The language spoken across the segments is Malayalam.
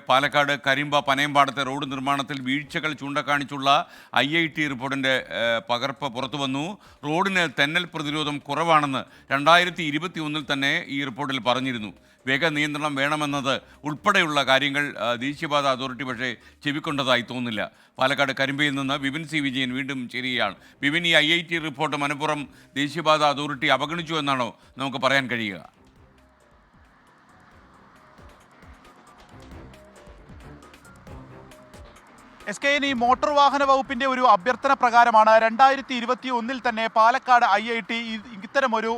പാലക്കാട് കരിമ്പ പനയമ്പാടത്തെ റോഡ് നിർമ്മാണത്തിൽ വീഴ്ചകൾ ചൂണ്ടിക്കാണിച്ചുള്ള IIT റിപ്പോർട്ടിൻ്റെ പകർപ്പ് പുറത്തു വന്നു. റോഡിന് തെന്നൽ പ്രതിരോധം കുറവാണെന്ന് 2021 തന്നെ ഈ റിപ്പോർട്ടിൽ പറഞ്ഞിരുന്നു. വേഗ നിയന്ത്രണം വേണമെന്നത് ഉൾപ്പെടെയുള്ള കാര്യങ്ങൾ ദേശീയപാത അതോറിറ്റി പക്ഷേ ചെവിക്കൊണ്ടതായി തോന്നുന്നില്ല. പാലക്കാട് കരിമ്പയിൽ നിന്ന് വിപിൻ സി വിജയൻ വീണ്ടും ചേരുകയാണ്. വിപിൻ, ഈ IIT റിപ്പോർട്ട് മനഃപൂർവ്വം ദേശീയപാത അതോറിറ്റി അവഗണിച്ചു എന്നാണോ നമുക്ക് പറയാൻ കഴിയുക? SKN ഈ മോട്ടോർ വാഹന വകുപ്പിന്റെ ഒരു അഭ്യർത്ഥന പ്രകാരമാണ് 2021 തന്നെ പാലക്കാട് IIT ഇത്തരമൊരു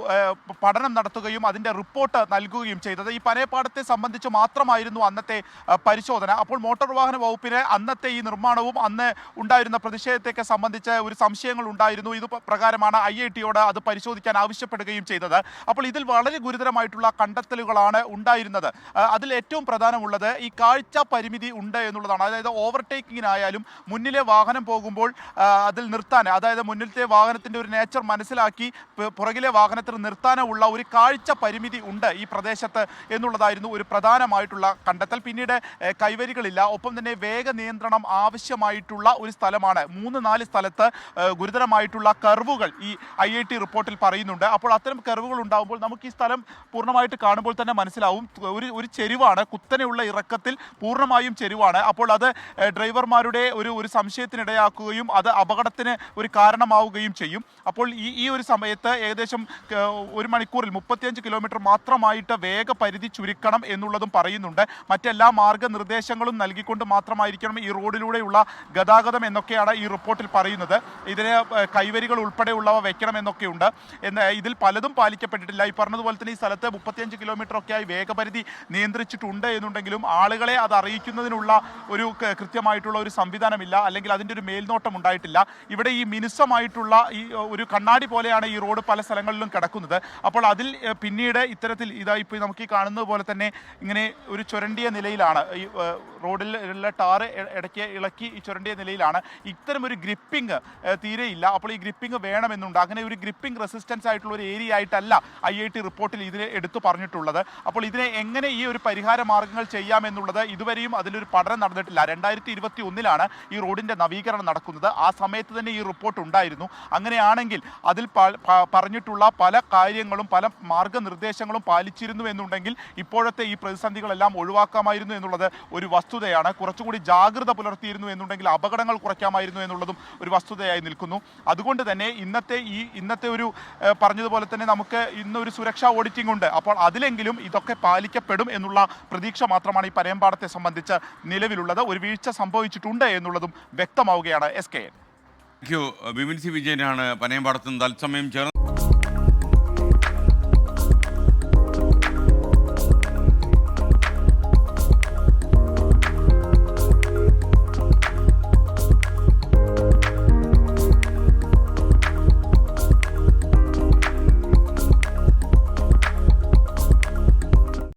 പഠനം നടത്തുകയും അതിന്റെ റിപ്പോർട്ട് നൽകുകയും ചെയ്തത്. ഈ പനയപ്പാടത്തെ സംബന്ധിച്ച് മാത്രമായിരുന്നു അന്നത്തെ പരിശോധന. അപ്പോൾ മോട്ടോർ വാഹന വകുപ്പിന് അന്നത്തെ ഈ നിർമ്മാണവും അന്ന് ഉണ്ടായിരുന്ന പ്രതിഷേധത്തെയൊക്കെ സംബന്ധിച്ച് ഒരു സംശയങ്ങൾ ഉണ്ടായിരുന്നു. ഇത് പ്രകാരമാണ് IITയോട് അത് പരിശോധിക്കാൻ ആവശ്യപ്പെടുകയും ചെയ്തത്. അപ്പോൾ ഇതിൽ വളരെ ഗുരുതരമായിട്ടുള്ള കണ്ടെത്തലുകളാണ് ഉണ്ടായിരുന്നത്. അതിൽ ഏറ്റവും പ്രധാനമുള്ളത് ഈ കാഴ്ച പരിമിതി ഉണ്ട് എന്നുള്ളതാണ്. അതായത് ഓവർടേക്കിങ്ങിനായി ായാലും മുന്നിലെ വാഹനം പോകുമ്പോൾ അതിൽ നിർത്താൻ, അതായത് മുന്നിലത്തെ വാഹനത്തിൻ്റെ ഒരു നേച്ചർ മനസ്സിലാക്കി പുറകിലെ വാഹനത്തിന് നിർത്താനുള്ള ഒരു കാഴ്ച പരിമിതി ഉണ്ട് ഈ പ്രദേശത്ത് എന്നുള്ളതായിരുന്നു ഒരു പ്രധാനമായിട്ടുള്ള കണ്ടെത്തൽ. പിന്നീട് കൈവരികളില്ല, ഒപ്പം തന്നെ വേഗ നിയന്ത്രണം ആവശ്യമായിട്ടുള്ള ഒരു സ്ഥലമാണ്. 3-4 സ്ഥലത്ത് ഗുരുതരമായിട്ടുള്ള കർവുകൾ ഈ IIT റിപ്പോർട്ടിൽ പറയുന്നുണ്ട്. അപ്പോൾ അത്തരം കർവുകൾ ഉണ്ടാകുമ്പോൾ നമുക്ക് ഈ സ്ഥലം പൂർണ്ണമായിട്ട് കാണുമ്പോൾ തന്നെ മനസ്സിലാവും ഒരു ചെരിവാണ്, കുത്തനെയുള്ള ഇറക്കത്തിൽ പൂർണ്ണമായും ചെരിവാണ്. അപ്പോൾ അത് ഡ്രൈവർമാരുടെ ഒരു സംശയത്തിനിടയാക്കുകയും അത് അപകടത്തിന് ഒരു കാരണമാവുകയും ചെയ്യും. അപ്പോൾ ഈ ഒരു സമയത്ത് ഏകദേശം 1 മണിക്കൂറിൽ 35 കിലോമീറ്റർ മാത്രമായിട്ട് വേഗപരിധി ചുരുക്കണം എന്നുള്ളതും പറയുന്നുണ്ട്. മറ്റെല്ലാ മാർഗനിർദ്ദേശങ്ങളും നൽകിക്കൊണ്ട് മാത്രമായിരിക്കണം ഈ റോഡിലൂടെയുള്ള ഗതാഗതം എന്നൊക്കെയാണ് ഈ റിപ്പോർട്ടിൽ പറയുന്നത്. ഇതിന് കൈവരികൾ ഉൾപ്പെടെയുള്ളവ വെക്കണം എന്നൊക്കെയുണ്ട്. ഇതിൽ പലതും പാലിക്കപ്പെട്ടിട്ടില്ല. ഈ പറഞ്ഞതുപോലെ തന്നെ ഈ സ്ഥലത്ത് 35 കിലോമീറ്റർ ഒക്കെയായി വേഗപരിധി നിയന്ത്രിച്ചിട്ടുണ്ട് എന്നുണ്ടെങ്കിലും ആളുകളെ അത് അറിയിക്കുന്നതിനുള്ള ഒരു കൃത്യമായിട്ടുള്ള ഒരു സംവിധാനമില്ല, അല്ലെങ്കിൽ അതിൻ്റെ ഒരു മേൽനോട്ടം ഉണ്ടായിട്ടില്ല. ഇവിടെ ഈ മിനുസമായിട്ടുള്ള ഈ ഒരു കണ്ണാടി പോലെയാണ് ഈ റോഡ് പല സ്ഥലങ്ങളിലും കിടക്കുന്നത്. അപ്പോൾ അതിൽ പിന്നീട് ഇത്തരത്തിൽ ഇപ്പോൾ നമുക്ക് ഈ കാണുന്നത് പോലെ തന്നെ ഇങ്ങനെ ഒരു ചുരണ്ടിയ നിലയിലാണ് ഈ റോഡിലുള്ള ടാറ് ഇടയ്ക്ക് ഇളക്കി ഈ ചുരണ്ടിയ നിലയിലാണ്. ഇത്തരം ഒരു ഗ്രിപ്പിംഗ് തീരെയില്ല. അപ്പോൾ ഈ ഗ്രിപ്പിംഗ് വേണമെന്നുണ്ട്. അങ്ങനെ ഒരു ഗ്രിപ്പിംഗ് റെസിസ്റ്റൻസ് ആയിട്ടുള്ള ഒരു ഏരിയ ആയിട്ടല്ല IIT റിപ്പോർട്ടിൽ ഇതിനെ എടുത്തു പറഞ്ഞിട്ടുള്ളത്. അപ്പോൾ ഇതിനെ എങ്ങനെ ഈ ഒരു പരിഹാര മാർഗ്ഗങ്ങൾ ചെയ്യാമെന്നുള്ളത് ഇതുവരെയും അതിലൊരു പഠനം നടന്നിട്ടില്ല. 2021 ഈ റോഡിന്റെ നവീകരണം നടക്കുന്നത്. ആ സമയത്ത് തന്നെ ഈ റിപ്പോർട്ട് ഉണ്ടായിരുന്നു. അങ്ങനെയാണെങ്കിൽ അതിൽ പറഞ്ഞിട്ടുള്ള പല കാര്യങ്ങളും പല മാർഗനിർദ്ദേശങ്ങളും പാലിച്ചിരുന്നു എന്നുണ്ടെങ്കിൽ ഇപ്പോഴത്തെ ഈ പ്രതിസന്ധികളെല്ലാം ഒഴിവാക്കാമായിരുന്നു എന്നുള്ളത് ഒരു വസ്തുതയാണ്. കുറച്ചുകൂടി ജാഗ്രത പുലർത്തിയിരുന്നു എന്നുണ്ടെങ്കിൽ അപകടങ്ങൾ കുറയ്ക്കാമായിരുന്നു എന്നുള്ളതും ഒരു വസ്തുതയായി നിൽക്കുന്നു. അതുകൊണ്ട് തന്നെ ഇന്നത്തെ ഒരു പറഞ്ഞതുപോലെ തന്നെ നമുക്ക് ഇന്നൊരു സുരക്ഷാ ഓഡിറ്റിംഗ് ഉണ്ട്. അപ്പോൾ അതിലെങ്കിലും ഇതൊക്കെ പാലിക്കപ്പെടും എന്നുള്ള പ്രതീക്ഷ മാത്രമാണ് ഈ പനയമ്പാടത്തെ സംബന്ധിച്ച് നിലവിലുള്ളത്. ഒരു വീഴ്ച സംഭവിച്ചിട്ടുണ്ട് എന്നുള്ളതും വ്യക്തമാവുകയാണ്. SKN. വിപിൻ സി വിജയനാണ് പനയമ്പാടത്ത് നിന്ന് തത്സമയം ചേർന്ന്